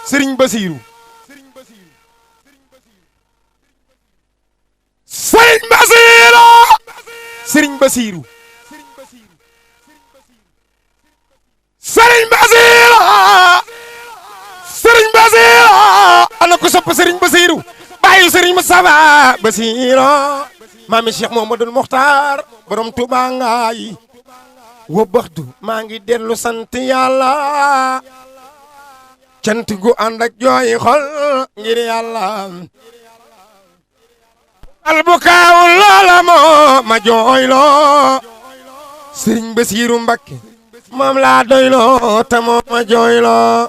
Serigne Bassirou Serigne Bassirou Serigne Bassirou Serigne Bassirou Serigne Bassirou ana ko sopp Serigne Bassirou bayu Serigne Moustapha Bassirou mami Cheikh Mouhamadoul Mokhtar borom Touba ngaay wo baxtu maa ngi dellu sant yàlla cant gu ànd ak jooy xol ngir yàlla albukaaw loola moo ma jooyloo Serigne Bassirou Mbacké moom laa doyloo te moo ma jooyloo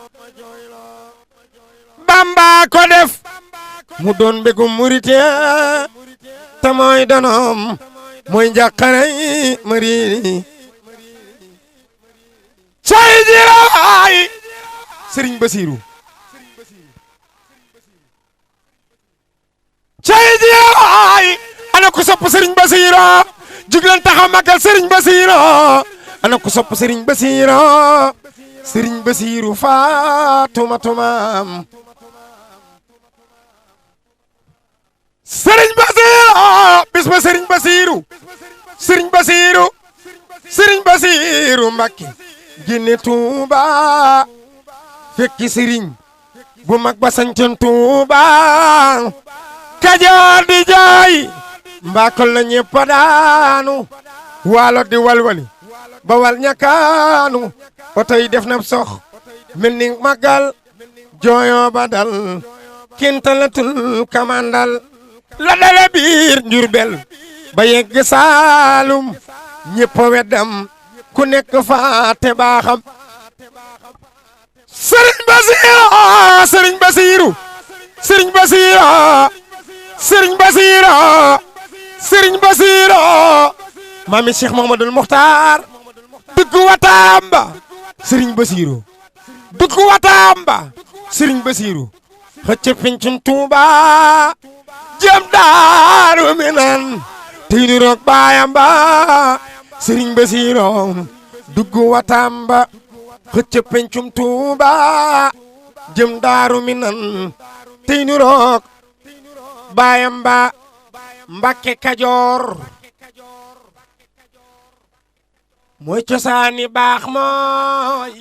Bamba ko def mu doon mbégum murite te mooy donoom mooy njàqarey marini cay jiraay Serigne Bassirou cay jiraay ana ko sopp Serigne Bassirou juglan taxaw magal Serigne Bassirou ana ko sopp Serigne Bassirou Serigne Bassirou Fatoumatoumam Serigne Bassirou bis ba Serigne Bassirou Serigne Bassirou Serigne Bassirou Mbacké génne Touba fekki Serigne bu mag ba sañcoon Touba Kajoor di jooy mbakol na ñépp daanu waalo di walwali bawal ñakaanu oto yi def na sox mel ni magal jooyo ba dal kintalatul kamandal la dale biir Njurbel ba yegg Saalum ñépp weddam ku nekk faate baaxam Serigne Bassirou Serigne Bassirou Serigne Bassirou Serigne Bassirou Serigne Bassirou mami Cheikh Mouhamadoul Mokhtar dugg Watamba Serigne Bassirou dugg Watamba Serigne Bassirou xëcc pencum Touba jëm Daaru Minan tey nu roog baayam ba Serigne Bassirou dugg Watamba xëcc pencum Touba jëm Daaru Minan tey nu roog baayam ba Mbacké Kajoor mooy cosaani baax mooy